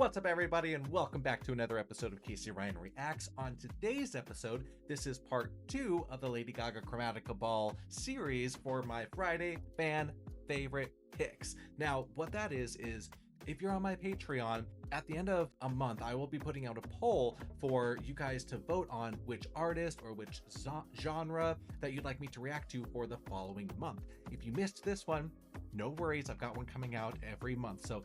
What's up, everybody, and welcome back to another episode of Casey Ryan Reacts. On today's episode, this is part 2 of the Lady Gaga Chromatica Ball series for my Friday fan favorite picks. Now, what that is if you're on my Patreon, at the end of a month, I will be putting out a poll for you guys to vote on which artist or which genre that you'd like me to react to for the following month. If you missed this one, no worries, I've got one coming out every month. So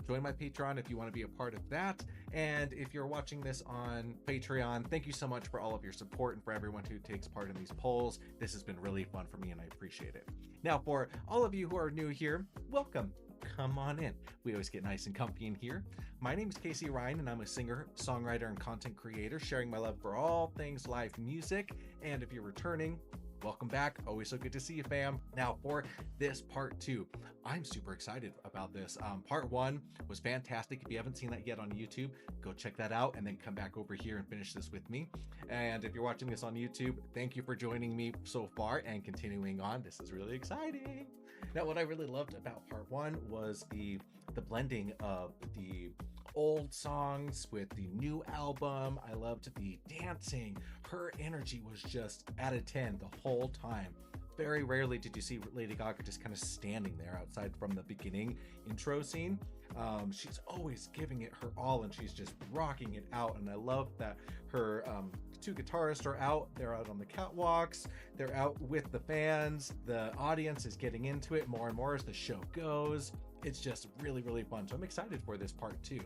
join my Patreon if you want to be a part of that. And if you're watching this on Patreon, thank you so much for all of your support and for everyone who takes part in these polls. This has been really fun for me and I appreciate it. Now, for all of you who are new here, welcome. Come on in. We always get nice and comfy in here. My name is Casey Ryan and I'm a singer, songwriter, and content creator, sharing my love for all things live music. And if you're returning, welcome back. Always so good to see you, fam. Now for this part 2, I'm super excited about this. Part 1 was fantastic. If you haven't seen that yet on YouTube, go check that out and then come back over here and finish this with me. And if you're watching this on YouTube, thank you for joining me so far and continuing on. This is really exciting. Now, what I really loved about part 1 was the blending of the old songs with the new album. I loved the dancing. Her energy was just at a 10 the whole time. Very rarely did you see Lady Gaga just kind of standing there outside from the beginning intro scene. She's always giving it her all and she's just rocking it out. And I love that her two guitarists are out. They're out on the catwalks. They're out with the fans. The audience is getting into it more and more as the show goes. It's just really, really fun. So I'm excited for this part 2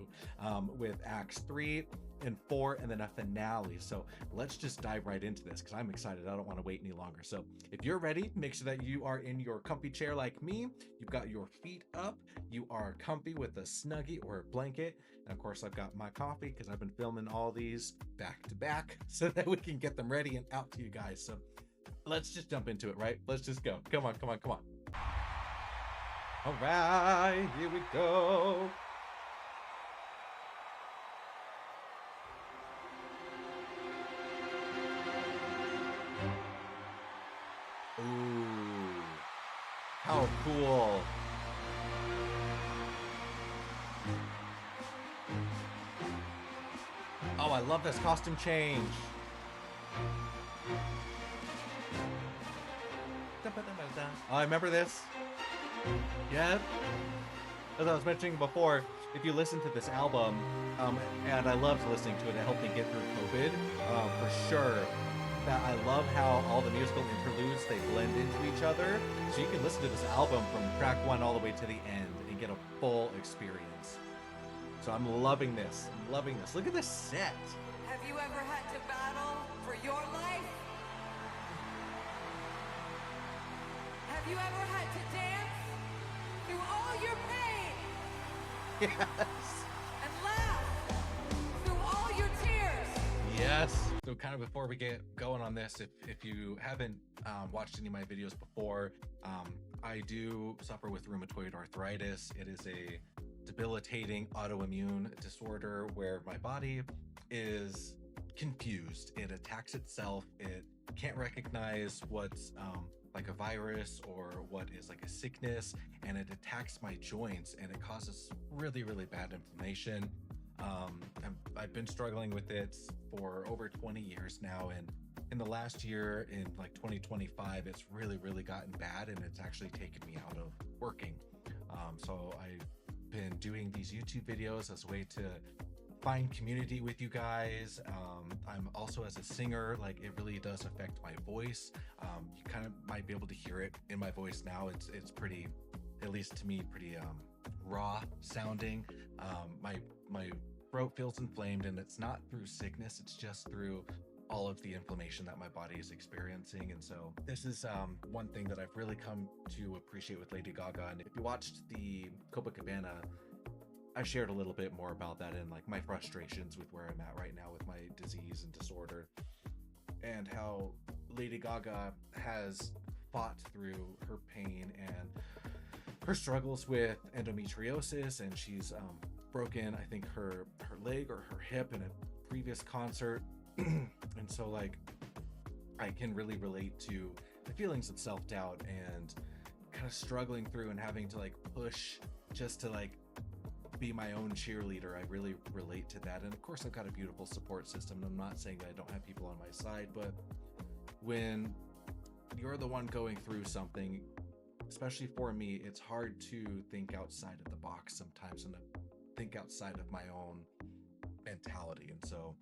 with acts 3 and 4 and then a finale. So let's just dive right into this because I'm excited. I don't want to wait any longer. So if you're ready, make sure that you are in your comfy chair like me. You've got your feet up. You are comfy with a Snuggie or a blanket. And of course, I've got my coffee because I've been filming all these back to back so that we can get them ready and out to you guys. So let's just jump into it, right? Let's just go. Come on, come on, come on. All right, here we go. Ooh, how cool. Oh, I love this costume change. Oh, I remember this. Yeah, as I was mentioning before, if you listen to this album, and I loved listening to it, it helped me get through COVID, for sure. That I love how all the musical interludes, they blend into each other. So you can listen to this album from track 1 all the way to the end and get a full experience. So I'm loving this. I'm loving this. Look at this set. Have you ever had to battle for your life? Have you ever had to dance through all your pain? Yes. And laugh through all your tears? Yes. So kind of before we get going on this, if you haven't watched any of my videos before, I do suffer with rheumatoid arthritis. It is a debilitating autoimmune disorder where my body is confused. It attacks itself. It can't recognize what's like a virus or what is like a sickness, and it attacks my joints and it causes really, really bad inflammation. I've been struggling with it for over 20 years now, and in the last year, in like 2025, it's really, really gotten bad and it's actually taken me out of working. So I've been doing these YouTube videos as a way to find community with you guys. I'm also, as a singer, like it really does affect my voice. You kind of might be able to hear it in my voice now. It's pretty, at least to me, pretty raw sounding. My throat feels inflamed, and it's not through sickness, it's just through all of the inflammation that my body is experiencing. And so this is one thing that I've really come to appreciate with Lady Gaga. And if you watched the Copacabana, I shared a little bit more about that and like my frustrations with where I'm at right now with my disease and disorder, and how Lady Gaga has fought through her pain and her struggles with endometriosis, and she's broken, I think, her leg or her hip in a previous concert. And so like I can really relate to the feelings of self-doubt and kind of struggling through and having to like push just to like be my own cheerleader. I really relate to that. And of course, I've got a beautiful support system. I'm not saying that I don't have people on my side, but when you're the one going through something, especially for me, it's hard to think outside of the box sometimes and to think outside of my own mentality. And so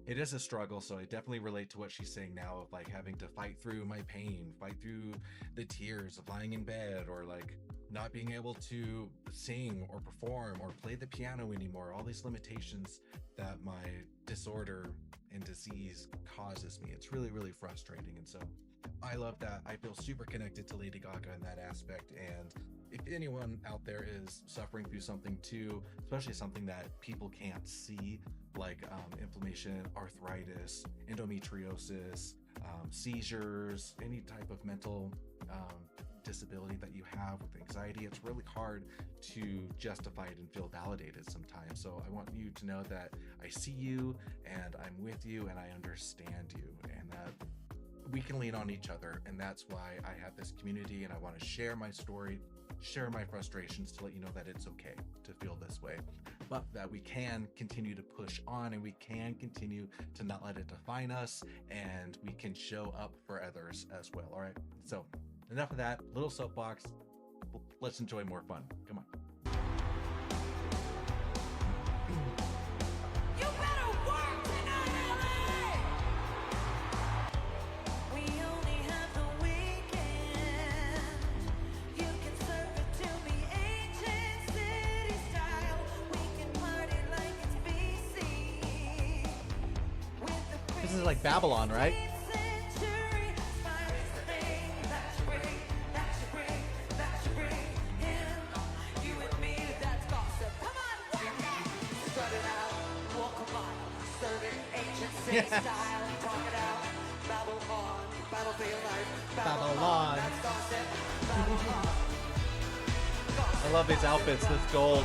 it is a struggle. So I definitely relate to what she's saying now of like having to fight through my pain, fight through the tears of lying in bed, or like not being able to sing or perform or play the piano anymore. All these limitations that my disorder and disease causes me. It's really, really frustrating. And so I love that. I feel super connected to Lady Gaga in that aspect. And if anyone out there is suffering through something too, especially something that people can't see, like inflammation, arthritis, endometriosis, seizures, any type of mental disability that you have with anxiety, it's really hard to justify it and feel validated sometimes. So I want you to know that I see you and I'm with you and I understand you, and that we can lean on each other. And that's why I have this community, and I want to share my story, share my frustrations, to let you know that it's okay to feel this way, but that we can continue to push on, and we can continue to not let it define us, and we can show up for others as well. All right, so enough of that little soapbox. Let's enjoy more fun. Come on. You better work tonight, LA! We only have the weekend. You can serve it to me ancient city style. We can party like it's BC. With the This is like Babylon, right? century, smile is the thing that you bring in. You and me, that's gossip. Come on, work it! Strut it out, walk a mile, serve it ancient city Yes. style. Talk it out, babble on, battlefield life, Babble on. that's gossip. Babble on. I love these outfits. This gold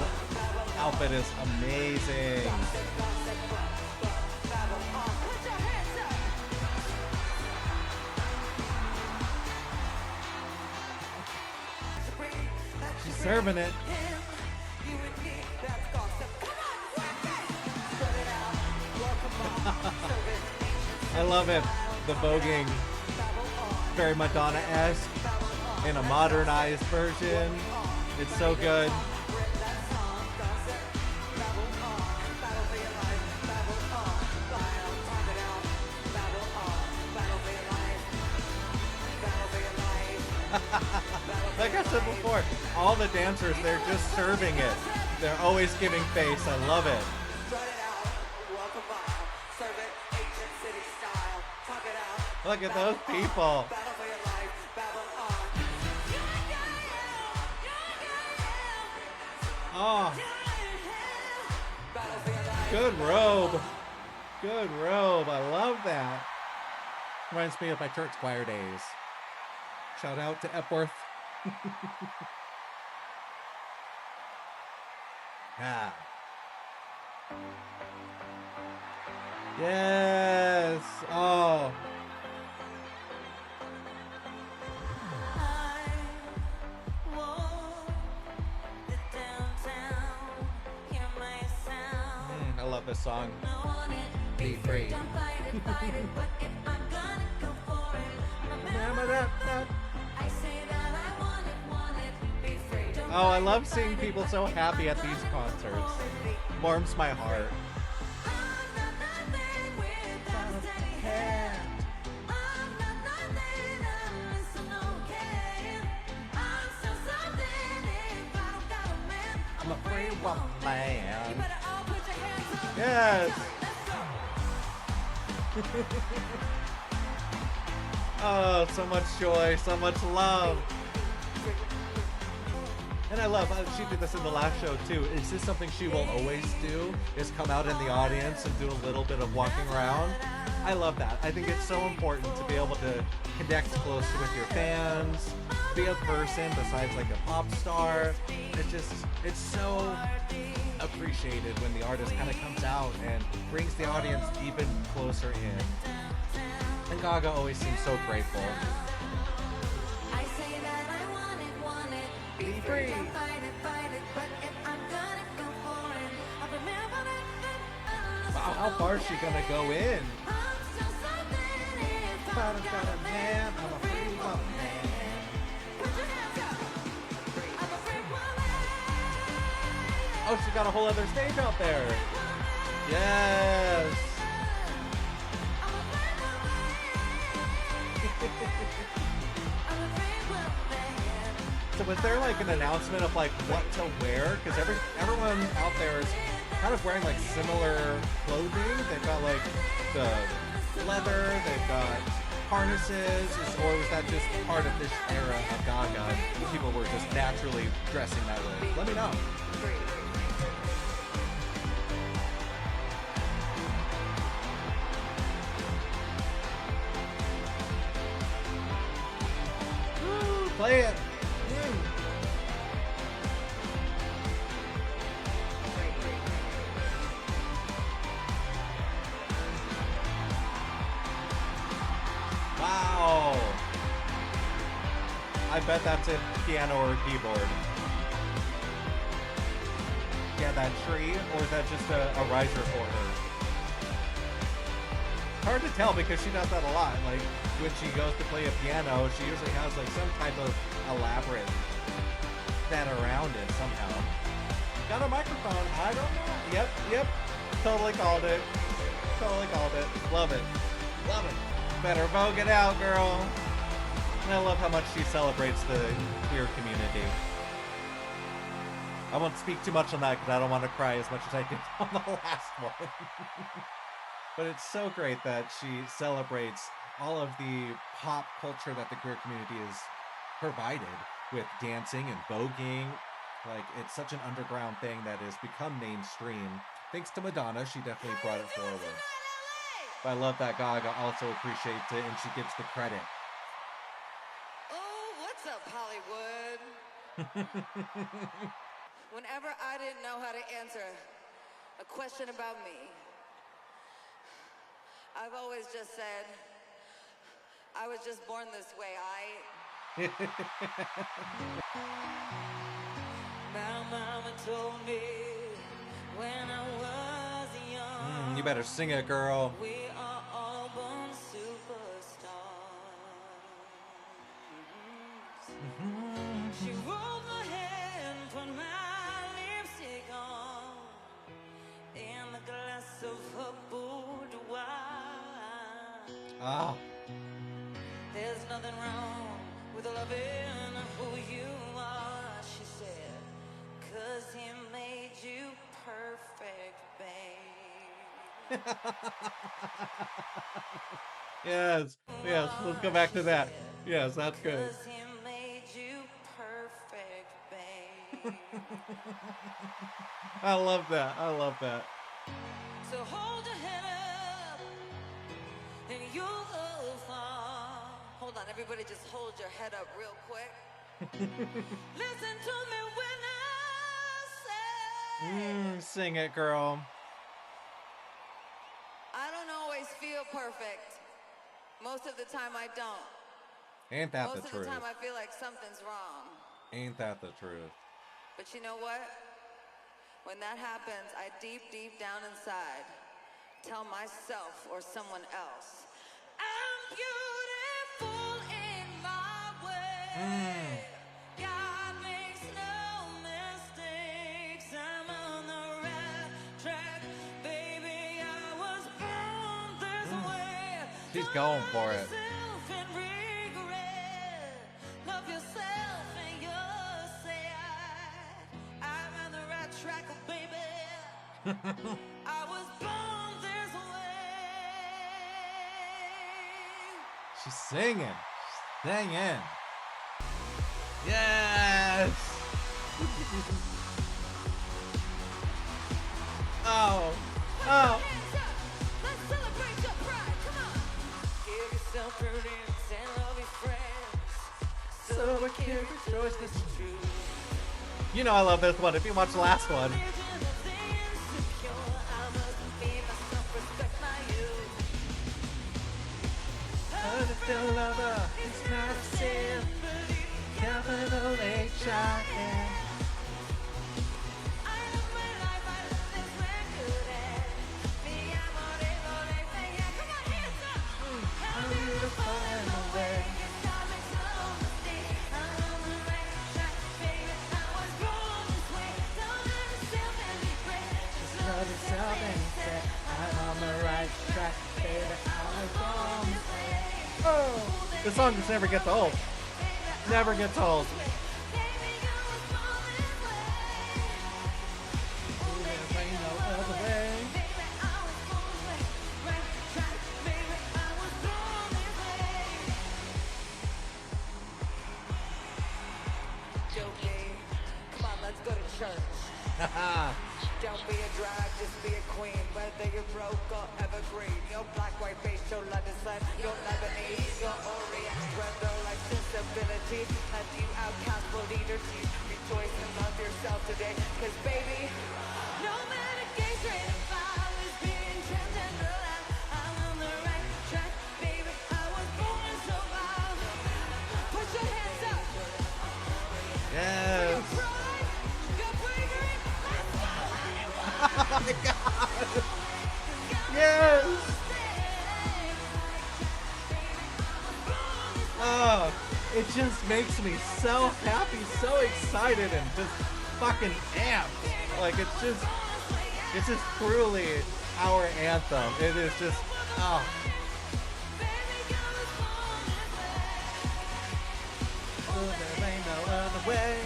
outfit is amazing. Babble on. Put your hands up. She's serving it. You and me, that's gossip. Come on, work it! Spread it out, welcome on, serve it, ancient I love it. The voguing, babble on, very Madonna-esque in a modernized version. It's so good. rip that song, gossip, babble on, battle for your life, babble on, file, talk it out, babble on, battle for your life, battle for your life. Like I said before, all the dancers, they're just serving it. They're always giving face. I love it. Strut it out, walk a mile, serve it, ancient city style, talk it out. Look at those people. Battle for your life, babble on. Oh, Battle for your life. good robe. Good robe. I love that. Reminds me of my church choir days. Shout out to Epworth. Yeah. Yes. Oh. I walk the downtown, hear my sound. I love this song. I want it, Be free. Don't fight it, but if I'm gonna go for it, no matter what, I say that I want it, be free. Don't Oh, I fight love it, seeing people so happy at these concerts. Warms my heart. I'm not nothing without a steady hand. I'm not nothing unless I'm okay. I'm still something if I don't got a man. I'm a free You woman. better all put your hands up. Yes. Let's go. Oh, so much joy, so much love. And I love, she did this in the last show too. Is this something she will always do? Is come out in the audience and do a little bit of walking around? I love that. I think it's so important to be able to connect closer with your fans, be a person besides like a pop star. It's so appreciated when the artist kind of comes out and brings the audience even closer in. And Gaga always seems so grateful. I say that I want it, be free. Don't fight it, but if I'm gonna go for how far is she gonna go in? I'm still something if Got I've a got a man, man. I'm a free woman. Put your hands up. I'm a free woman. Oh, she got a whole other stage out there. Yes. I'm a free woman. So was there like an announcement of like what to wear? Because everyone out there is kind of wearing like similar clothing. They've got like the leather, they've got harnesses, or was that just part of this era of Gaga? People were just naturally dressing that way. Let me know. Woo, play it. Wow. I bet that's a piano or a keyboard. Yeah, that tree, or is that just a riser for her? Hard to tell because she does that a lot. Like when she goes to play a piano, she usually has like some type of elaborate set around it somehow. Got a microphone. I don't know. Yep. Totally called it. Totally called it. Love it. Love it. Better vogue it out, girl. And I love how much she celebrates the queer community. I won't speak too much on that because I don't want to cry as much as I did on the last one. But it's so great that she celebrates all of the pop culture that the queer community has provided with dancing and voguing. Like, it's such an underground thing that has become mainstream. Thanks to Madonna, she definitely brought it forward. But I love that Gaga also appreciates it and she gives the credit. Oh, what's up, Hollywood? Whenever I didn't know how to answer a question about me, I've always just said, I was just born this way. My mama told me when I was young, You better sing it, girl. we are all born superstars. She rolled my hair and put my lipstick on in the glass of her boudoir. Ah, There's nothing wrong with loving who you are, she said, 'cause he made you perfect, babe. yes. Let's go back to that. Yes, that's good. 'Cause he made you perfect, babe. I love that. I love that. So hold your head up and you'll go far. Hold on, everybody just hold your head up real quick. Listen to me when I say Sing it, girl. I don't always feel perfect. Most of the time I don't. Ain't that Most the of the truth? time I feel like something's wrong. Ain't that the truth? But you know what? When that happens, I deep down inside tell myself or someone else, I'm beautiful in my way. God makes no mistakes. I'm on the right track. Baby, I was born this way. She's going for it. Yourself and regret. Love yourself and you'll say I'm on the right track, oh, baby. I was born this way. She's singing. She's singing. Yes. Oh. Hands up. Let's celebrate your pride. Come on. Give yourself prudence and love your friends. So we can rejoice this this- truth. You know I love this one. If you watch the last one. It's not a sin. Capital H-I-N. love yourself and you said I'm on the right track, baby. I was born this way. Oh, the song just never gets old. Never gets old. There ain't no other way. Joey, come on, let's go to church. Don't be a drag, just be a queen. Whether you're broke or evergreen, your black, white, beige, your London slang, your Lebanese, your Orient, whether like sensibility, and you outcast will lead your teeth. Rejoice and love yourself today, cause baby, no matter gay, straight, or bi, lesbian, transgender, I'm on the right track, baby. I was born so wild. Put your hands up. Yes. Pride, your bravery, let's go. Oh my God. Yes. Oh, it just makes me so happy, so excited, and just fucking amped. Like it's just truly our anthem. It is just, oh. There ain't no other way.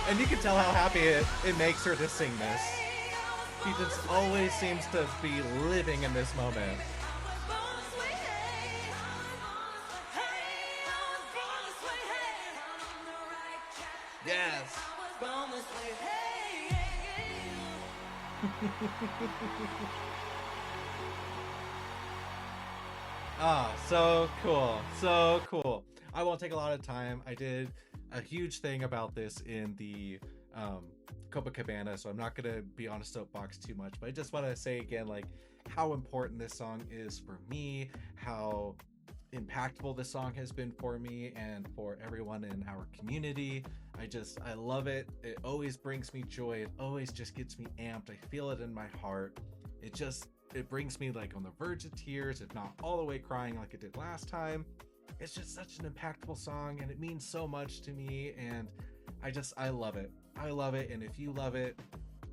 And you can tell how happy it makes her to sing this. She just always seems to be living in this moment. Yes. Ah, so cool. So cool. I won't take a lot of time. I did a huge thing about this in the Copacabana, so I'm not gonna be on a soapbox too much, but I just want to say again, like, how important this song is for me, how impactful this song has been for me and for everyone in our community. I love it. It always brings me joy. It always just gets me amped. I feel it in my heart. It brings me like on the verge of tears, if not all the way crying like it did last time. It's just such an impactful song and it means so much to me, and I love it. I love it, and if you love it,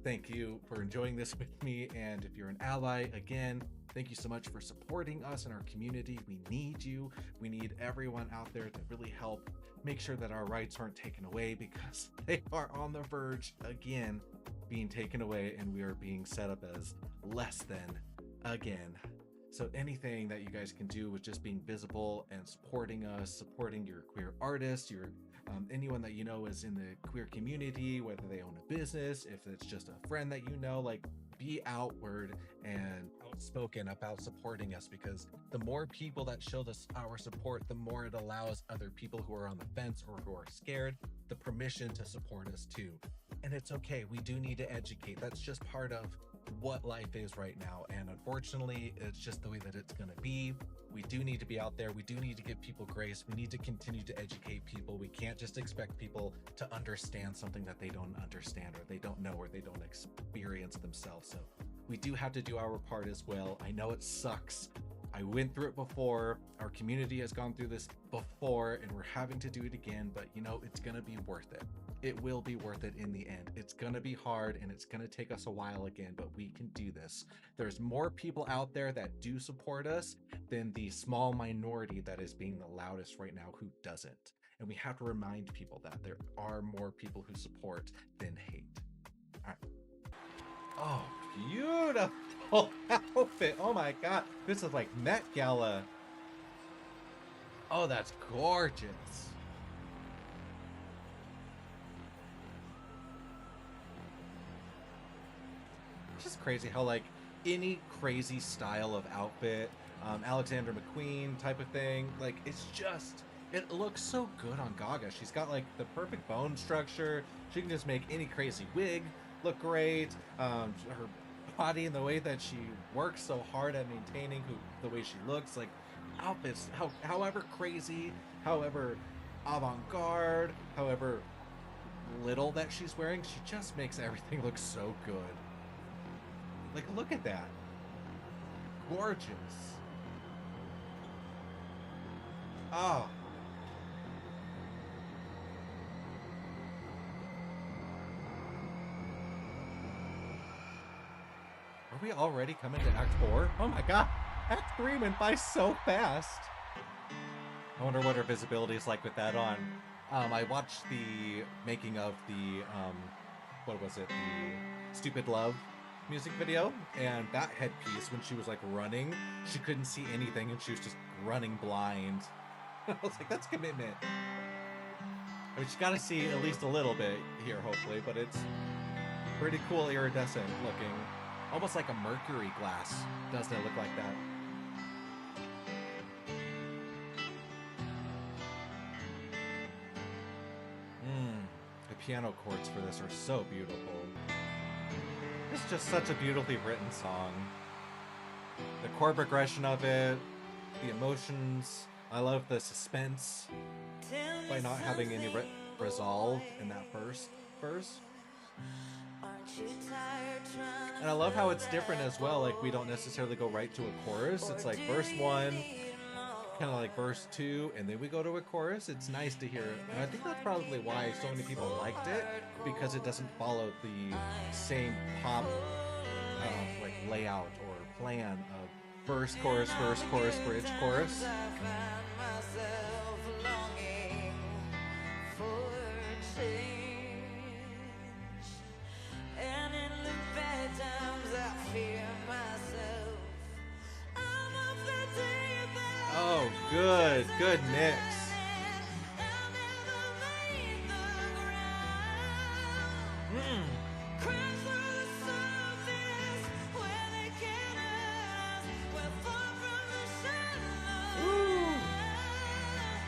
thank you for enjoying this with me. And if you're an ally, again, thank you so much for supporting us in our community. We need you. We need everyone out there to really help make sure that our rights aren't taken away, because they are on the verge again being taken away, and we are being set up as less than again. So anything that you guys can do with just being visible and supporting us, supporting your queer artists, your anyone that you know is in the queer community, whether they own a business, if it's just a friend that you know, like, be outward and outspoken about supporting us, because the more people that show us our support, the more it allows other people who are on the fence or who are scared the permission to support us too. And it's okay. We do need to educate. That's just part of what life is right now, and unfortunately it's just the way that it's going to be. We do need to be out there. We do need to give people grace. We need to continue to educate people. We can't just expect people to understand something that they don't understand or they don't know or they don't experience themselves. So we do have to do our part as well. I know it sucks. I went through it before. Our community has gone through this before, and we're having to do it again, but you know, it's gonna be worth it. It will be worth it in the end. It's gonna be hard and it's gonna take us a while again, but we can do this. There's more people out there that do support us than the small minority that is being the loudest right now who doesn't. And we have to remind people that there are more people who support than hate. All right. Oh, beautiful outfit. Oh my God. This is like Met Gala. Oh, that's gorgeous. It's just crazy how, like, any crazy style of outfit, Alexander McQueen type of thing, like, it's just, it looks so good on Gaga. She's got like the perfect bone structure. She can just make any crazy wig look great. Her body and the way that she works so hard at maintaining the way she looks, like, outfits, however crazy, however avant-garde, however little that she's wearing, she just makes everything look so good. Like, look at that. Gorgeous. Oh. Are we already coming to Act 4? Oh my god! Act 3 went by so fast! I wonder what our visibility is like with that on. I watched the making of the, what was it? The Stupid Love music video, and that headpiece, when she was like running, she couldn't see anything and she was just running blind. I was like, that's commitment. I mean, she got to see at least a little bit here, hopefully, but it's pretty cool, iridescent looking. Almost like a mercury glass, doesn't it look like that? The piano chords for this are so beautiful. It's just such a beautifully written song. The chord progression of it, the emotions. I love the suspense by not having any resolve in that first verse. And I love how it's different as well. Like, we don't necessarily go right to a chorus. It's like verse 1, kind of like verse 2, and then we go to a chorus. It's nice to hear it. And I think that's probably why so many people liked it, because it doesn't follow the same pop like layout or plan of verse, chorus, bridge, chorus. Oh, good mix.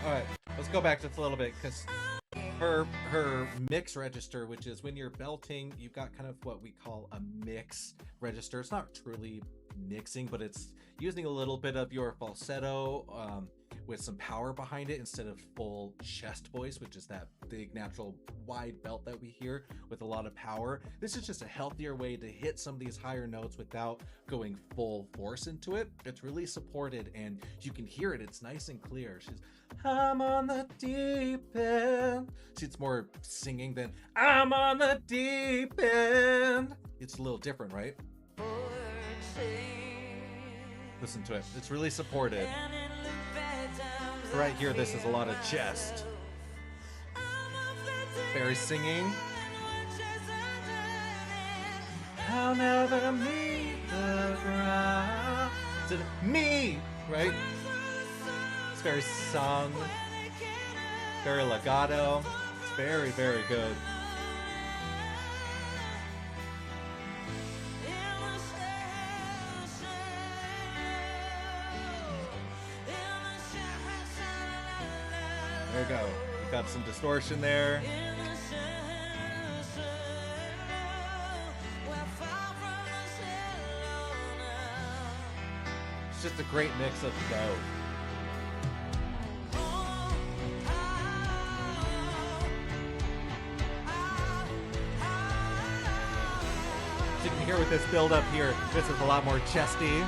All right, let's go back just a little bit, because her mix register, which is when you're belting, you've got kind of what we call a mix register. It's not truly mixing, but it's using a little bit of your falsetto with some power behind it instead of full chest voice, which is that big natural wide belt that we hear with a lot of power. This is just a healthier way to hit some of these higher notes without going full force into it. It's really supported and you can hear it. It's nice and clear. She's, I'm on the deep end. See, it's more singing than I'm on the deep end. It's a little different, right? Listen to it. It's really supported. Right here, this is a lot of chest. Barry singing. I'll never meet the ground. It's a me, right? It's very sung, very legato. It's very, very good. There we go. We've got some distortion there. It's just a great mix of both. As you can hear with this build up here, this is a lot more chesty.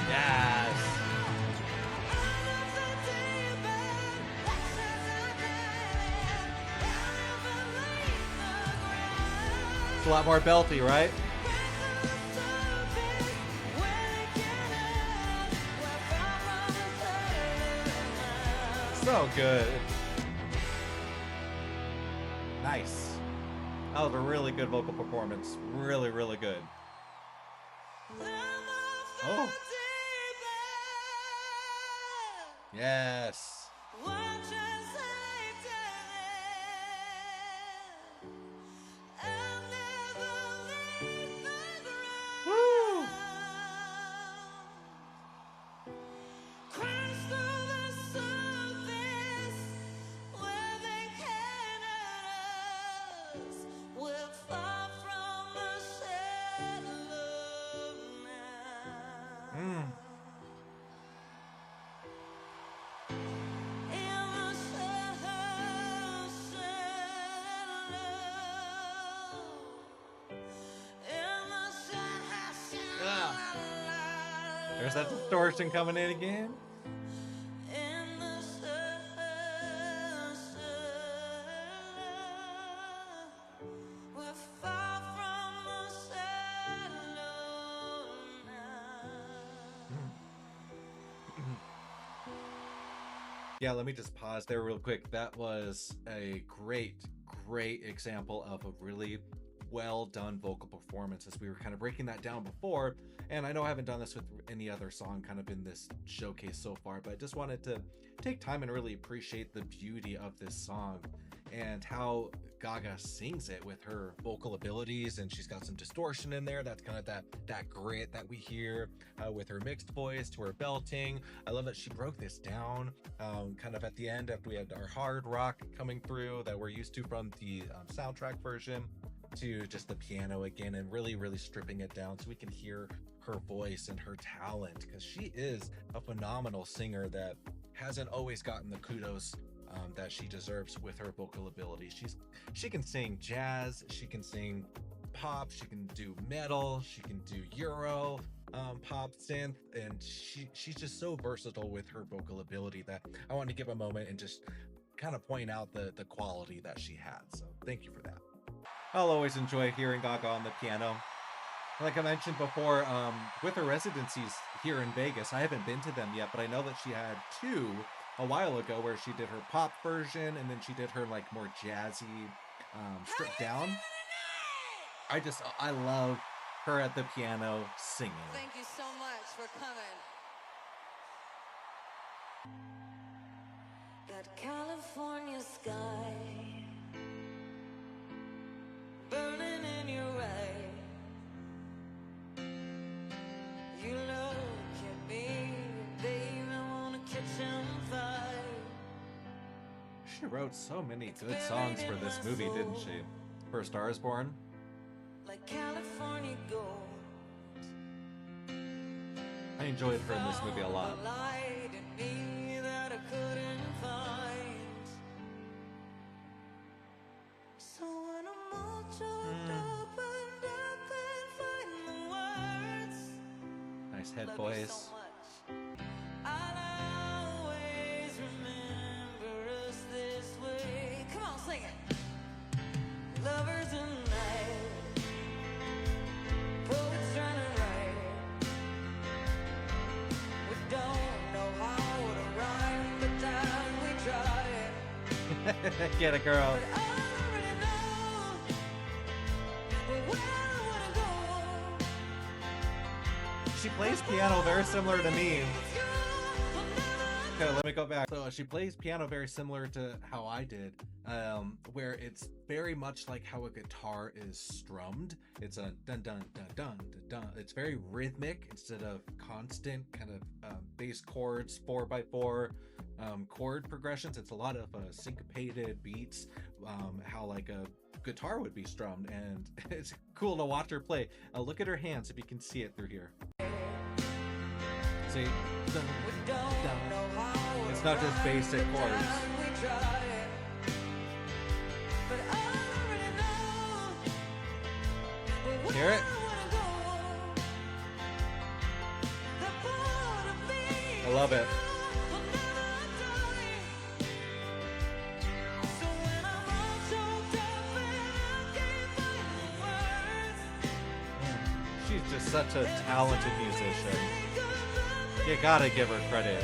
Yes. It's a lot more belty, right? So good. Nice. That was a really good vocal performance. Really, really good. Oh. Yes. Woo. There's that distortion coming in again. Yeah, let me just pause there real quick. That was a great, great example of a really well done vocal performance, as we were kind of breaking that down before. And I know I haven't done this with any other song kind of in this showcase so far, but I just wanted to take time and really appreciate the beauty of this song and how Gaga sings it with her vocal abilities. And she's got some distortion in there. That's kind of that grit that we hear with her mixed voice to her belting. I love that she broke this down kind of at the end after we had our hard rock coming through that we're used to from the soundtrack version, to just the piano again, and really, really stripping it down so we can hear her voice and her talent, because she is a phenomenal singer that hasn't always gotten the kudos that she deserves with her vocal ability. She can sing jazz, she can sing pop, she can do metal, she can do Euro pop synth, and she's just so versatile with her vocal ability that I wanted to give a moment and just kind of point out the quality that she had. So thank you for that. I'll always enjoy hearing Gaga on the piano. Like I mentioned before, with her residencies here in Vegas, I haven't been to them yet, but I know that she had two a while ago where she did her pop version and then she did her like more jazzy stripped down. I love her at the piano singing. Thank you so much for coming. That California sky burning in your eyes. You look at me, babe, I wanna catch on fire. She wrote so many good songs for this movie, didn't she? For A Star Is Born. Like California gold. I enjoyed her in this movie a lot. The light in me that I couldn't find. So when I'm all choked up and I can't find the words. Nice head Love you voice. so much. I'll always remember us this way. Come on, sing it. Lovers in the night, poets trying to write. We don't know how to rhyme, but that we try. Get it, girl. But I already know where I wanna go. She plays piano very similar to me. It's you, will never Okay, let me go back. So she plays piano very similar to how I did, where it's very much like how a guitar is strummed. It's a dun dun dun dun dun dun. It's very rhythmic instead of constant kind of bass chords, 4x4 chord progressions. It's a lot of syncopated beats, how like a guitar would be strummed, and it's cool to watch her play. Look at her hands if you can see it through here. See, dun, dun. It's not just basic chords. Hear it? I love it. She's just such a talented musician. You gotta give her credit.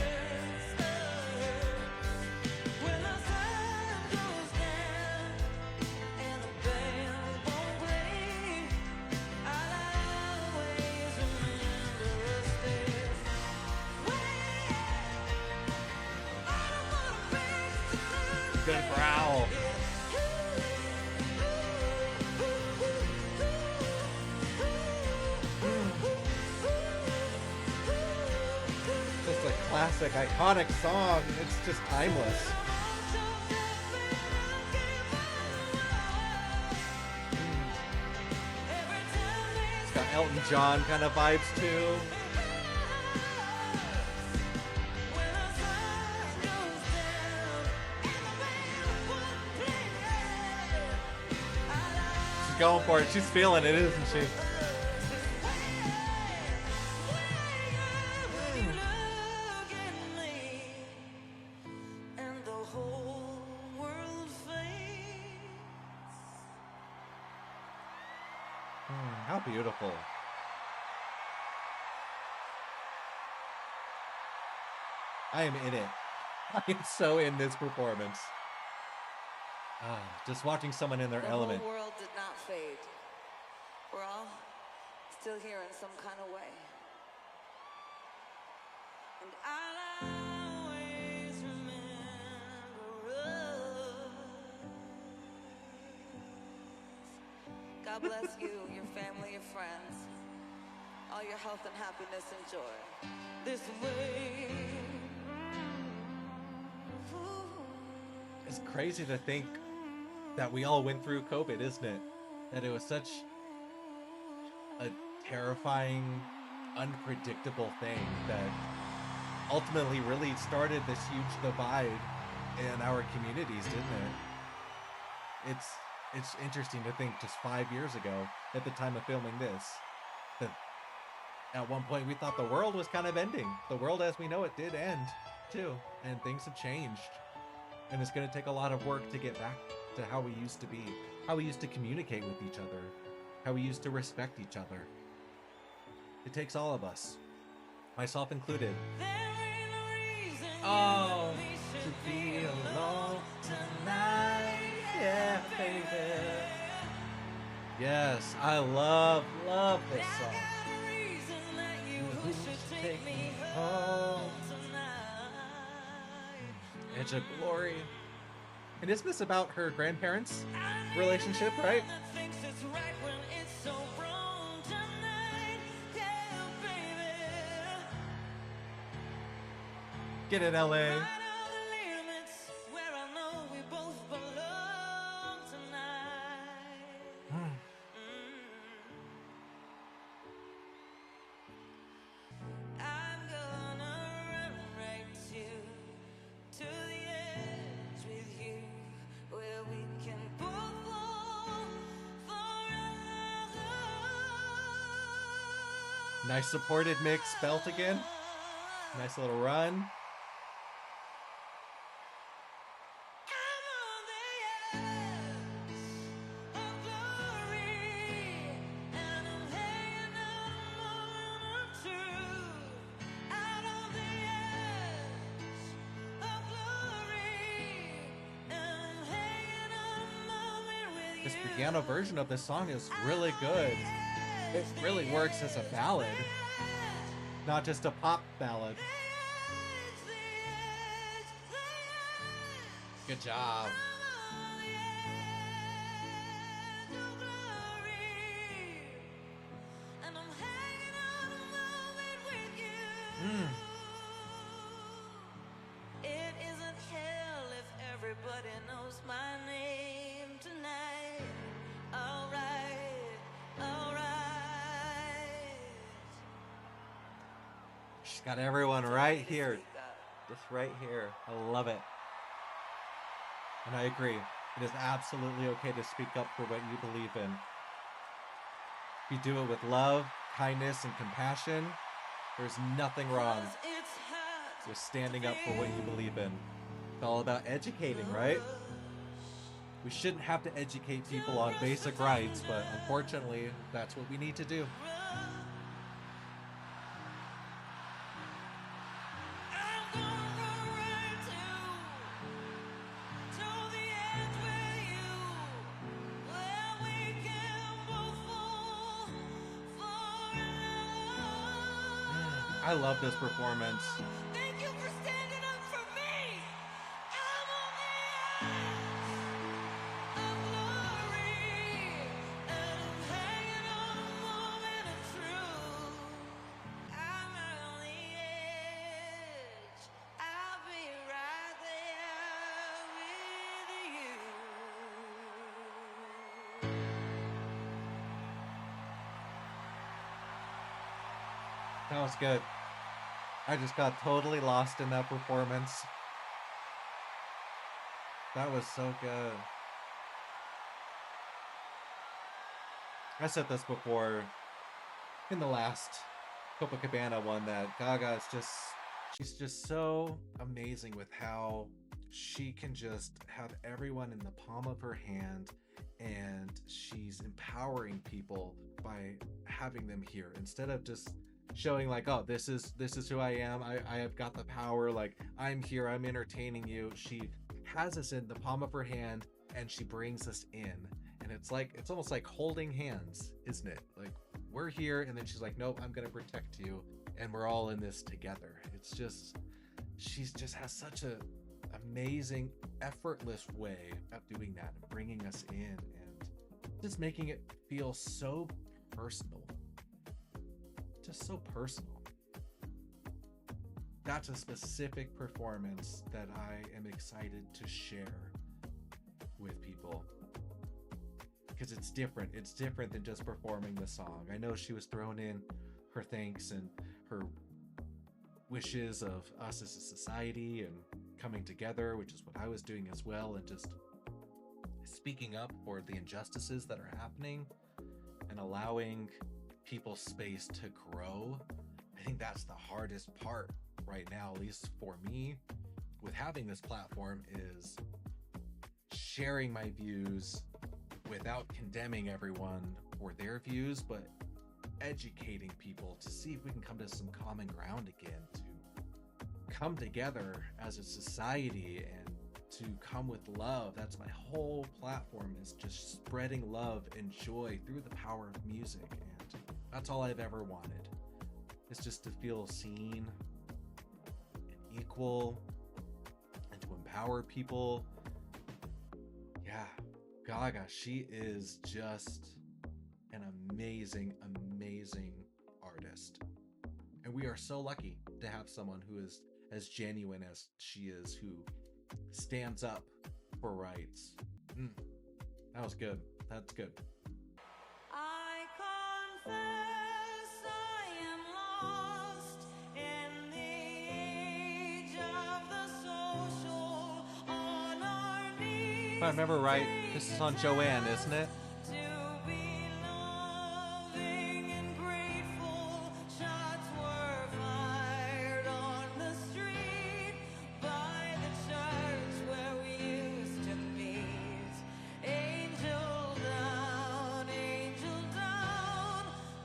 Good growl. Just a classic, iconic song. It's just timeless. It's got Elton John kind of vibes too. She's going for it. She's feeling it, isn't she? How beautiful. I am in it. I am so in this performance. Just watching someone in their The element. whole world did not fade. We're all still here in some kind of way. And I'll always remember us. God bless you, your family, your friends. All your health and happiness and joy. This way. It's crazy to think that we all went through COVID, isn't it? That it was such a terrifying, unpredictable thing that ultimately really started this huge divide in our communities, didn't it? It's interesting to think just 5 years ago, at the time of filming this, that at one point we thought the world was kind of ending. The world as we know it did end, too, and things have changed. And it's going to take a lot of work to get back to how we used to be, how we used to communicate with each other, how we used to respect each other. It takes all of us, myself included. Oh, to be alone tonight, yeah, baby. Yes, I love this song. You should take me home. Edge of Glory. And isn't this about her grandparents' relationship, right? Get it, LA. Nice supported mix belt again. Nice little run. This piano version of this song is really good. It really works as a ballad, not just a pop ballad. Good job. It isn't hell if everybody knows my name tonight. All right. She's got everyone right here. Just right here. I love it. And I agree. It is absolutely okay to speak up for what you believe in. If you do it with love, kindness, and compassion, there's nothing wrong with standing up for what you believe in. It's all about educating, right? We shouldn't have to educate people on basic rights, but unfortunately, that's what we need to do. I love this performance. Thank you for standing up for me. I'm on the edge of glory, and I'm hanging on a moment of truth. I'm on the edge. I'll be right there with you. That was good. I just got totally lost in that performance. That was so good. I said this before in the last Copacabana one that Gaga is just, she's just so amazing with how she can just have everyone in the palm of her hand, and she's empowering people by having them here instead of just showing like, oh, this is who I am. I have got the power. Like, I'm here. I'm entertaining you. She has us in the palm of her hand, and she brings us in. And it's like, it's almost like holding hands, isn't it? Like, we're here, and then she's like, nope, I'm gonna protect you, and we're all in this together. It's just, she's just has such a amazing, effortless way of doing that and bringing us in and just making it feel so personal. Just so personal. That's a specific performance that I am excited to share with people. Because it's different. It's different than just performing the song. I know she was throwing in her thanks and her wishes of us as a society and coming together, which is what I was doing as well, and just speaking up for the injustices that are happening and allowing people's space to grow. I think that's the hardest part right now, at least for me, with having this platform, is sharing my views without condemning everyone for their views, but educating people to see if we can come to some common ground again, to come together as a society and to come with love. That's my whole platform, is just spreading love and joy through the power of music. And that's all I've ever wanted. It's just to feel seen and equal and to empower people. Yeah, Gaga, she is just an amazing, amazing artist. And we are so lucky to have someone who is as genuine as she is, who stands up for rights. That was good. That's good. I confess I am lost in the age of the social, on our knees. If I remember right, this is on Joanne, isn't it? To be loving and grateful, shots were fired on the street by the church where we used to meet. Angel down,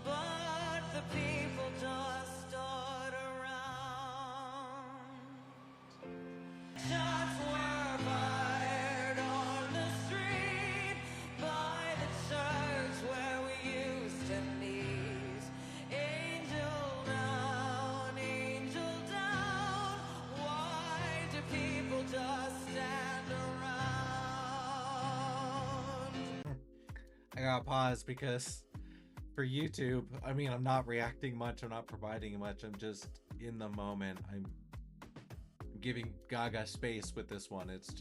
but the people just stood around. Shots were fired on the street by the church where we used to meet. Angel down, why do people just stand around? I gotta pause because for YouTube, I mean, I'm not reacting much, I'm not providing much, I'm just in the moment. I'm giving Gaga space with this one. It's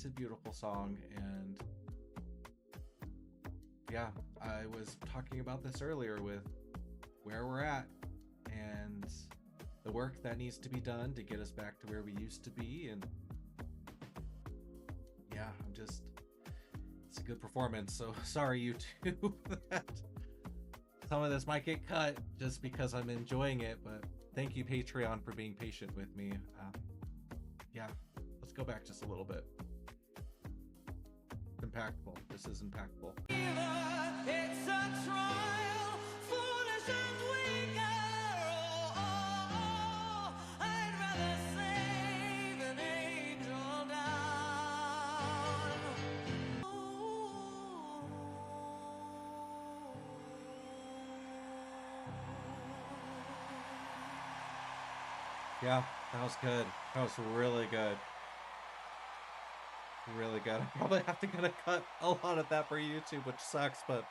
a beautiful song. And yeah, I was talking about this earlier with where we're at and the work that needs to be done to get us back to where we used to be. And yeah, it's a good performance. So sorry, YouTube, that some of this might get cut just because I'm enjoying it, but thank you, Patreon, for being patient with me. Yeah, let's go back just a little bit. Impactful. This is impactful. It's a trial, foolish and weak. Oh, I'd rather save an angel down. Yeah, that was good. That was really good. Really good. I probably have to gonna cut a lot of that for YouTube, which sucks, but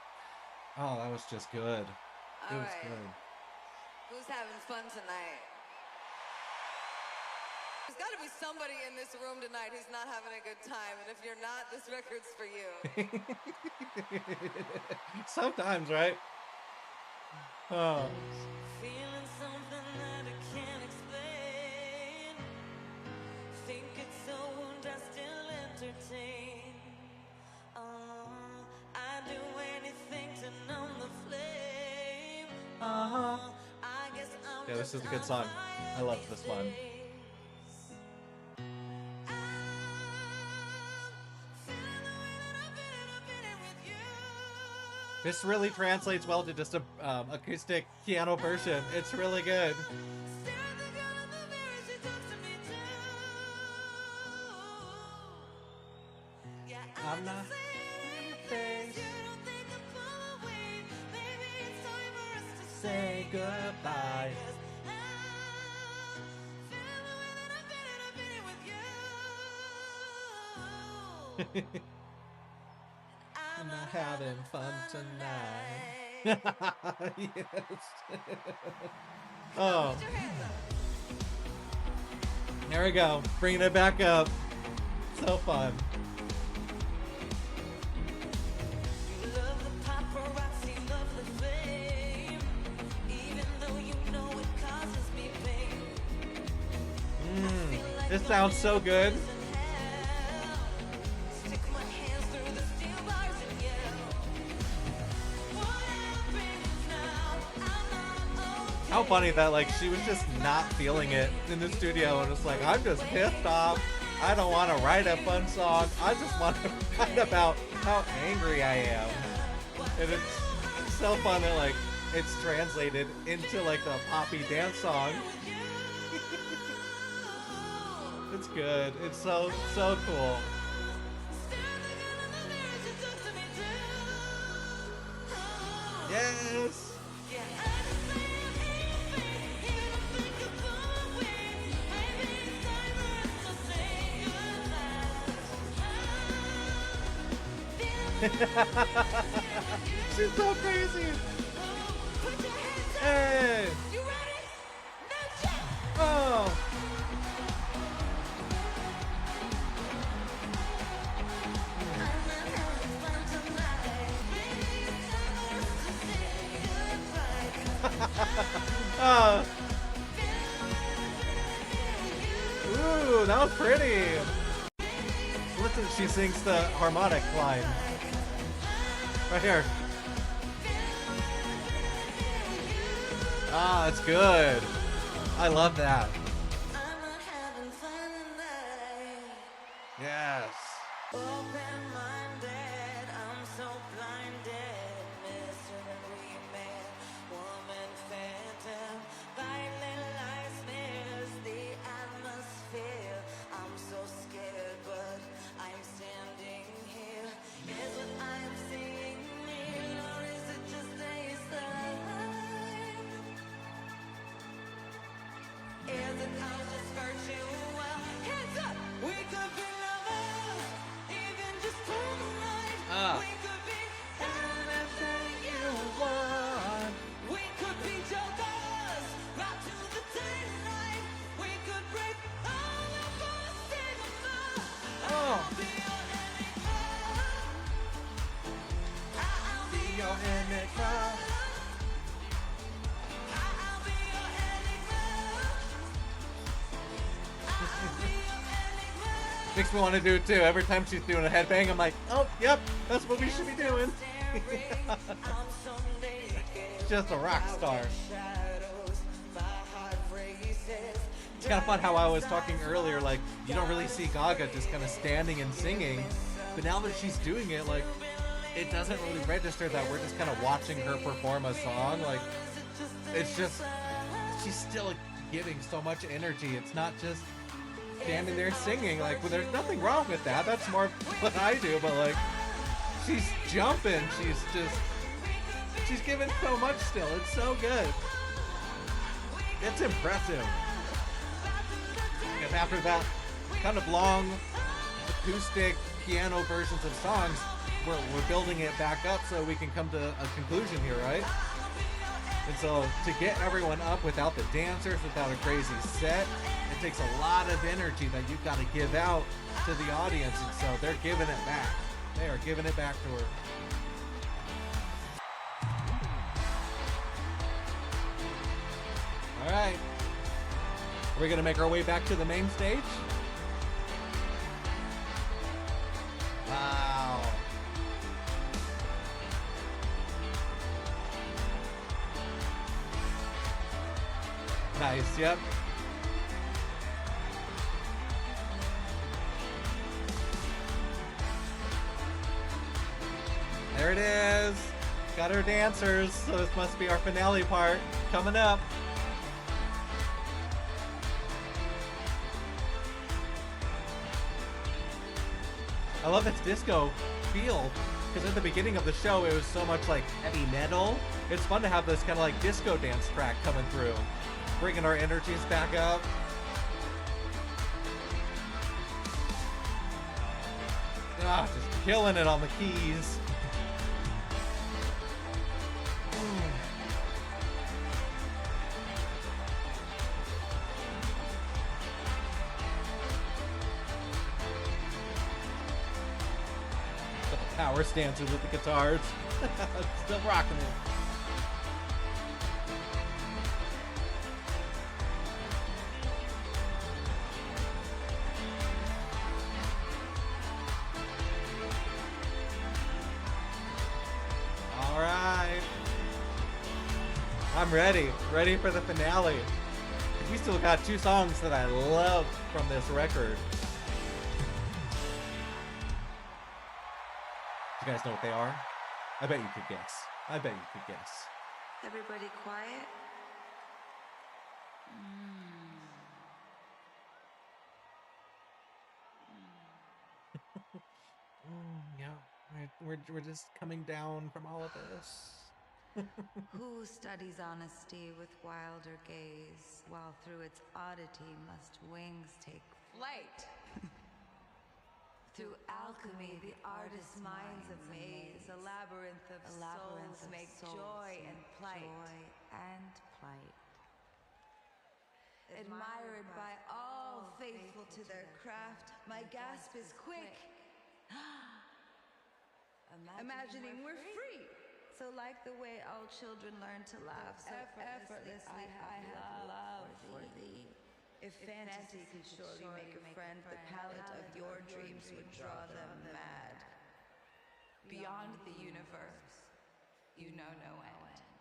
oh, that was just good. It All was right. good. Who's having fun tonight? There's got to be somebody in this room tonight who's not having a good time, and if you're not, this record's for you. Sometimes, right? Oh. Feeling something that I can't explain. Think it's so wound I still entertain. I'd do anything to numb the flame. I guess I'm Yeah, this just is a good song. I love this one. I'm feeling the way that I'm feeling with you. This really translates well to just a acoustic piano version. It's really good. I'm not say goodbye. I'm not having fun tonight. Yes. Oh. There we go. Bringing it back up. So fun. This sounds so good. How funny that like she was just not feeling it in the studio and it's like, I'm just pissed off. I don't want to write a fun song. I just want to write about how angry I am. And it's so fun that like it's translated into like the poppy dance song. It's good. It's so cool. Yes. She's so crazy. Hey. Oh. Ooh, that was pretty. Listen, she sings the harmonic line. Right here. Ah, it's good. I love that. Yes. Open-minded, I'm so blinded, mystery man, woman phantom, violent lies smears the atmosphere. I'm so scared, but I'm standing here. Is what I'm seeing real, or is it just a sign? Is it all just virtual? Hands up! We could be lovers, even just for the night. We could be anything you want. We could be jokers, right to the daylight. We could break all of our stigma. I'll be your enigma. I'll be your enigma. I'll be your enigma. I'll be your enigma. Makes me want to do it too. Every time she's doing a headbang, I'm like, oh, yep, that's what we should be doing. I'm so naked. Just a rock star. Shadows, my heart races. It's kind of fun how I was talking earlier, like, you don't really see Gaga just kind of standing and singing. But now that she's doing it, like, it doesn't really register that we're just kind of watching her perform a song. Like, it's just, she's still giving so much energy. It's not just standing there singing. Like, well, there's nothing wrong with that. That's more what I do. But, like, she's jumping. She's giving so much still. It's so good. It's impressive. And after that kind of long acoustic piano versions of songs, we're building it back up so we can come to a conclusion here, right? And so to get everyone up without the dancers, without a crazy set, it takes a lot of energy that you've got to give out to the audience. And so they're giving it back. They are giving it back to her. All right. Are we going to make our way back to the main stage? Wow. Nice, yep. There it is. Got our dancers, so this must be our finale part coming up. I love its disco feel, because at the beginning of the show it was so much like heavy metal. It's fun to have this kind of like disco dance track coming through, bringing our energies back up. Ah, just killing it on the keys. Power stances with the guitars. Still rocking it. All right. I'm ready. Ready for the finale. We still got 2 songs that I love from this record. You guys know what they are? I bet you could guess. I bet you could guess. Everybody quiet? Yeah, we're just coming down from all of this. Who studies honesty with wilder gaze, while through its oddity must wings take flight? Through alchemy, the artist's mind's a maze, a labyrinth of souls make joy and plight. Admired by all faithful to their craft, my gasp is quick. Imagining we're free. So like the way all children learn to laugh, so effortlessly I have love for thee. If fantasy could surely make a friend, the palette of your dreams would draw them mad. Beyond the universe, you know no end.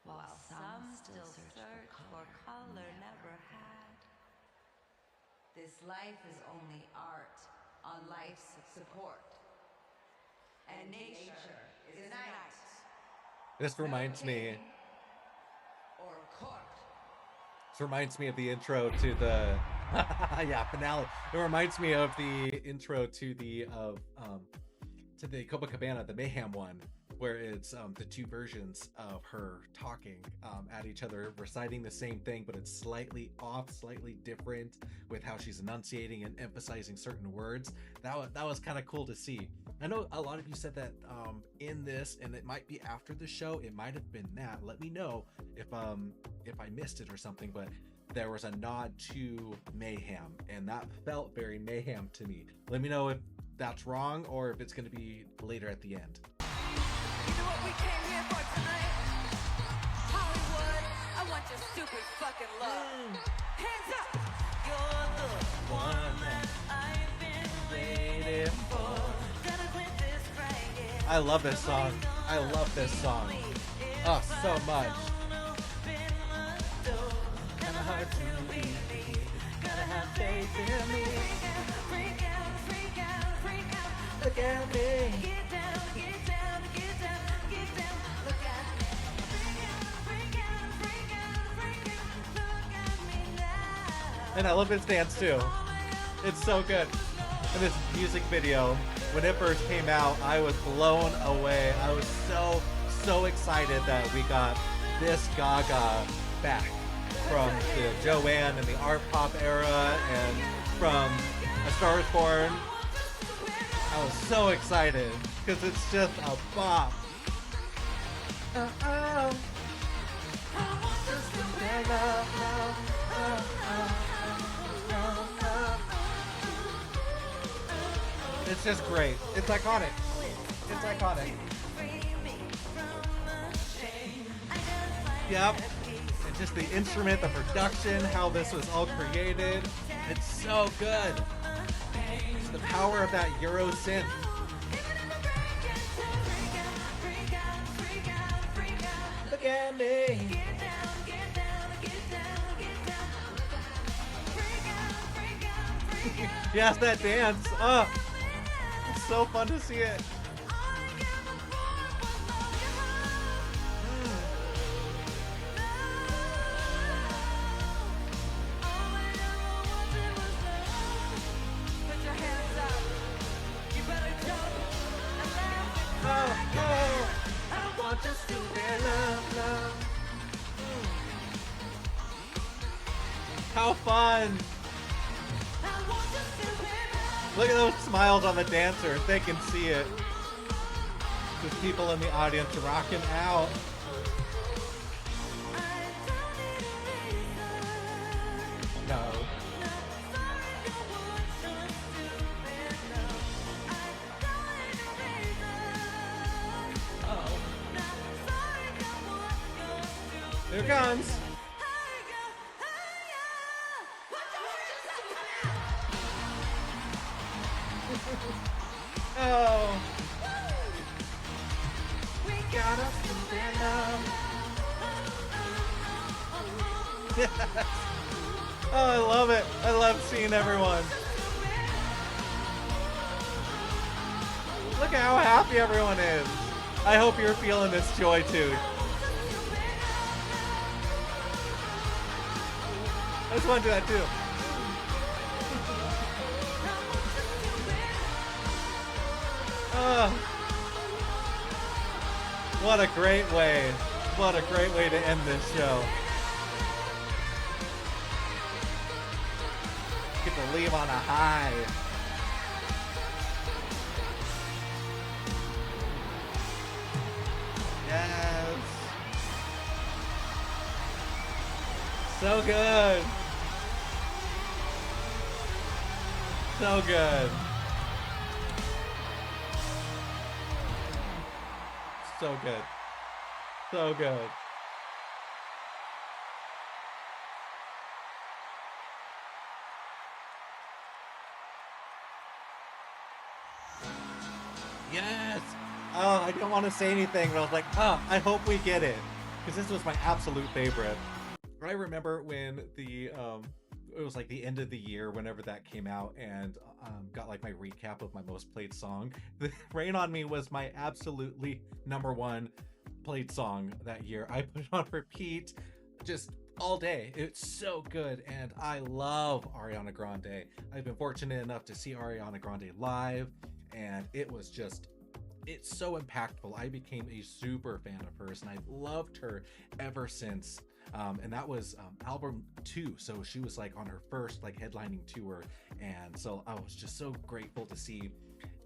While some still search for color never had. This life is only art on life's support. And nature is night. This reminds me. Or court. This reminds me of the intro to the finale. It reminds me of the intro to the Copacabana, the Mayhem one, where it's the 2 versions of her talking at each other, reciting the same thing, but it's slightly off, slightly different with how she's enunciating and emphasizing certain words. That was kind of cool to see. I know a lot of you said that in this, and it might be after the show, it might have been that. Let me know if I missed it or something, but there was a nod to Mayhem, and that felt very Mayhem to me. Let me know if that's wrong or if it's going to be later at the end. You know what we came here for tonight? Hollywood, I want your stupid fucking love. Hands up! You're the one that I've been waiting for. Gonna quit this crying. I love this song. I love this song. Oh, so much. Kinda hard to believe. Gotta have faith in me. Freak out, freak out, freak out. Look at me. Get down, get down, get down, get down. Look at me. Freak out, freak out, freak out, freak out. Look at me now. And I love this dance too. It's so good. And this music video, when it first came out, I was blown away. I was so excited that we got this Gaga back from the Joanne and the art pop era and from A Star Is Born. I was so excited because it's just a bop. It's just great. It's iconic. It's iconic. Yep. And just the instrument, the production, how this was all created. It's so good. It's the power of that Euro synth. Look at me. Yes, that dance. Oh, it's so fun to see it. How fun! Look at those smiles on the dancers. They can see it. There's people in the audience rocking out. No. Oh. Here it comes. Oh. We got us some venom. Oh, I love it. I love seeing everyone. Look at how happy everyone is. I hope you're feeling this joy too. I just want to do that too. What a great way. What a great way to end this show. Get to leave on a high. Yes. So good. So good. So good. So good. Yes. Oh, I don't want to say anything, but I was like, oh, I hope we get it. Because this was my absolute favorite. I remember when the it was like the end of the year whenever that came out, and got like my recap of my most played song. The Rain on Me was my absolutely #1 played song that year. I put it on repeat just all day. It's so good, and I love Ariana Grande. I've been fortunate enough to see Ariana Grande live, and it was just, it's so impactful. I became a super fan of hers, and I've loved her ever since. And that was album 2, so she was like on her first like headlining tour, and so I was just so grateful to see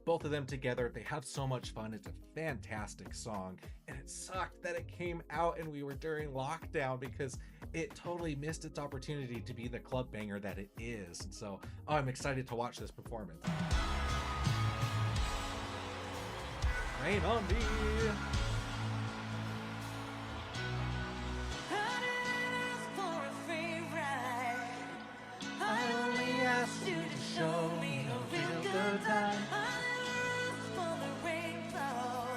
both of them together. They have so much fun. It's a fantastic song, and it sucked that it came out and we were during lockdown, because it totally missed its opportunity to be the club banger that it is. And so I'm excited to watch this performance. Rain on Me. Show me a real good time. For the rainbow.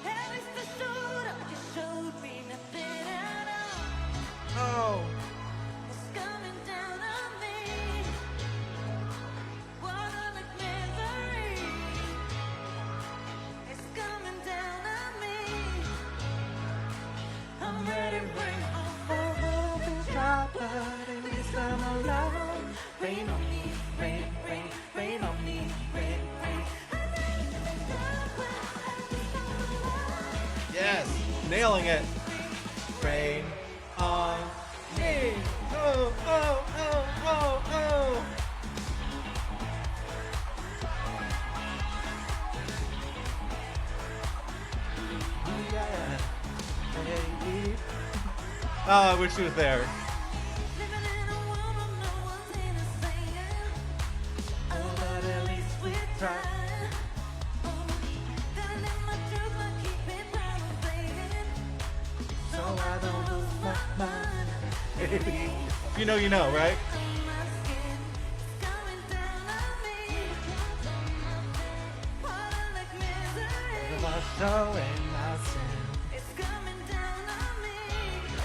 At least the showed up. You showed me nothing at all. Oh. It's coming down on me. Water like misery. It's coming down on me. I'm ready to rain on me. Drop, but at least I'm alive. Rain on me. Rain, rain, rain on me, rain, rain. Yes, nailing it. Rain on me. Oh, oh, oh, oh, oh. Yeah. Baby. Oh, I wish she was there. You know, right?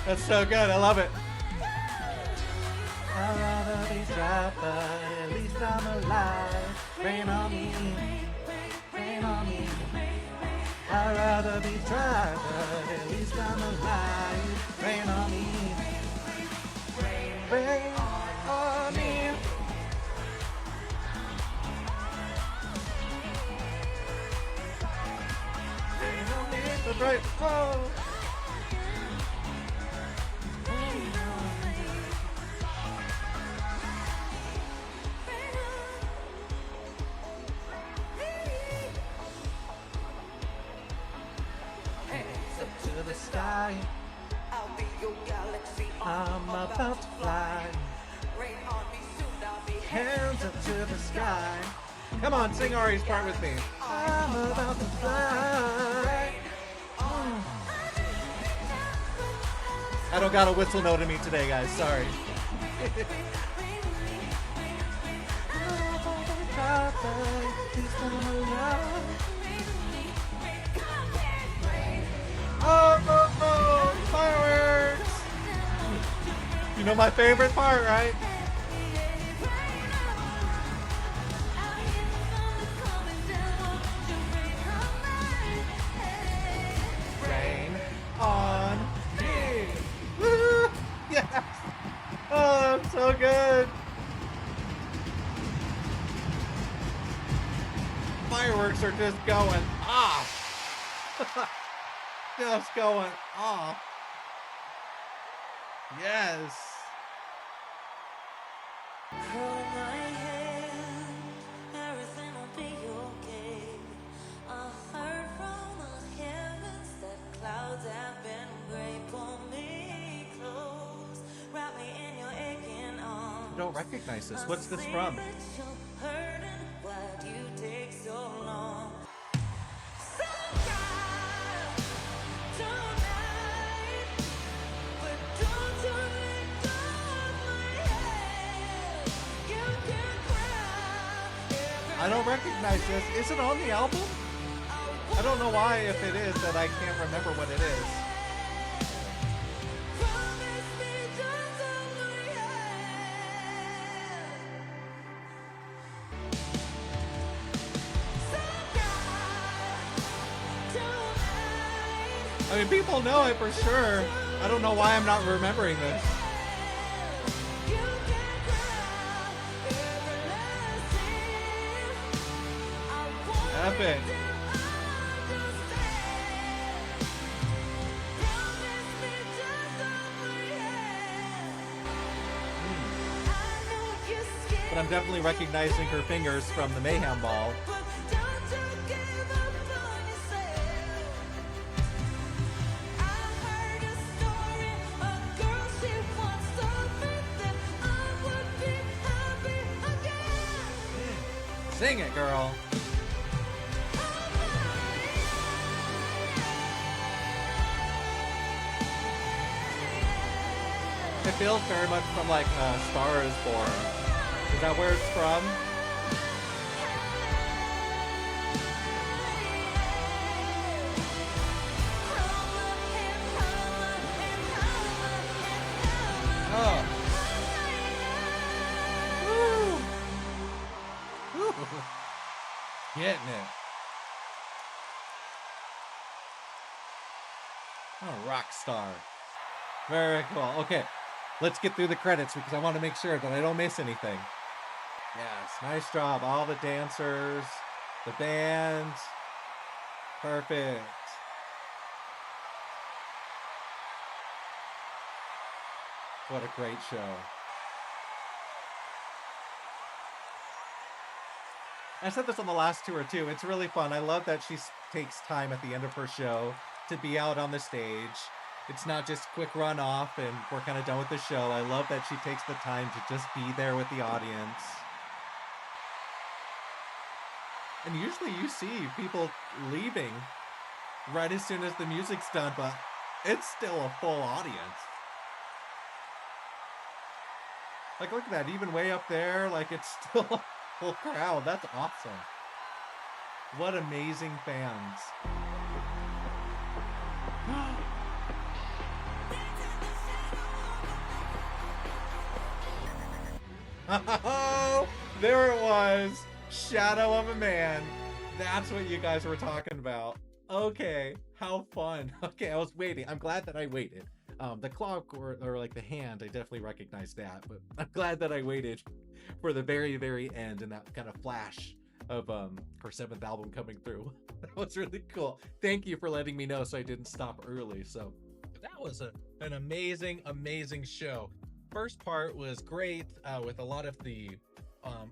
That's so good. I love it. I'd rather be dry, but at least I'm alive. Rain on me. Rain on me. I'd rather be dry, but at least I'm alive. Rain on me. Rain on me. Rain on me. That's right. Oh. sky. I'll be your galaxy. I'm about to fly. Rain on me soon. I'll be Hands up to the sky. Come on, sing Ari's part with me. I'm about to fly. I don't got a whistle note in me today, guys. Sorry. Oh, fireworks! You know my favorite part, right? Rain on me. Woo! Yes! Oh, that's so good. Fireworks are just going off. Just going off. Yes. Hold my hand, everything will be okay. I heard from the heavens that clouds have been gray. Pull me close, wrap me in your aching arms. I don't recognize this. What's this from? Why'd you take so long? I don't recognize this. Is it on the album? I don't know why, if it is, that I can't remember what it is. I mean, people know it for sure. I don't know why I'm not remembering this. Epic. But I'm definitely recognizing her fingers from the Mayhem Ball. Sing it, girl. It feels very much from like Star is Born. Is that where it's from? Oh. Woo. Woo. Getting it. Oh, rock star. Very cool. Okay, let's get through the credits because I want to make sure that I don't miss anything. Yes, nice job. All the dancers, the band. Perfect. What a great show. I said this on the last tour too. It's really fun. I love that she takes time at the end of her show to be out on the stage. It's not just quick run off and we're kind of done with the show. I love that she takes the time to just be there with the audience. And usually you see people leaving right as soon as the music's done, but it's still a full audience. Like, look at that, even way up there, like it's still a full crowd. That's awesome. What amazing fans. Oh, there it was. Shadow of a Man. That's what you guys were talking about. Okay, how fun. Okay, I was waiting. I'm glad that I waited. The clock or like the hand, I definitely recognized that, but I'm glad that I waited for the very, very end and that kind of flash of her 7th album coming through. That was really cool. Thank you for letting me know so I didn't stop early. So that was an amazing, amazing show. First part was great with a lot of the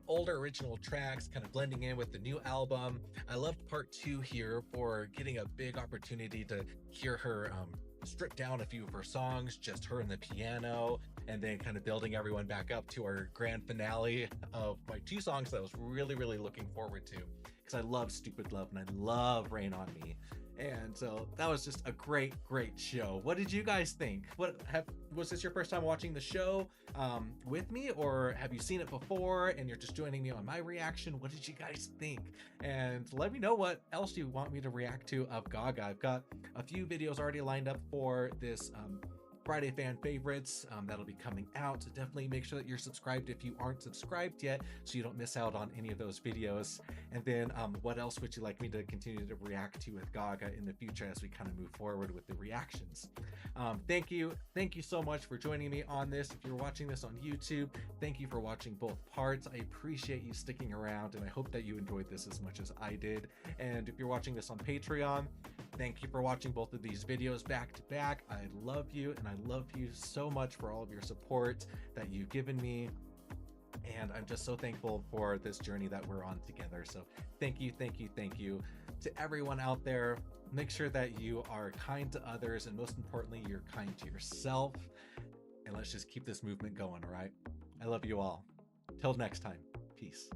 older original tracks kind of blending in with the new album. I loved part 2 here for getting a big opportunity to hear her stripped down a few of her songs, just her and the piano, and then kind of building everyone back up to our grand finale of my 2 songs that I was really, really looking forward to, because I love Stupid Love and I love Rain on Me. And so that was just a great show. What did you guys think? Was this your first time watching the show with me, or have you seen it before and you're just joining me on my reaction? What did you guys think? And let me know what else you want me to react to of Gaga. I've got a few videos already lined up for this Friday fan favorites that'll be coming out, so definitely make sure that you're subscribed if you aren't subscribed yet, so you don't miss out on any of those videos. And then what else would you like me to continue to react to with Gaga in the future as we kind of move forward with the reactions? Thank you so much for joining me on this. If you're watching this on YouTube, thank you for watching both parts. I appreciate you sticking around, and I hope that you enjoyed this as much as I did. And if you're watching this on Patreon, thank you for watching both of these videos back to back. I love you, and I love you so much for all of your support that you've given me. And I'm just so thankful for this journey that we're on together. So thank you to everyone out there. Make sure that you are kind to others, and most importantly, you're kind to yourself. And let's just keep this movement going, all right? I love you all. Till next time, peace.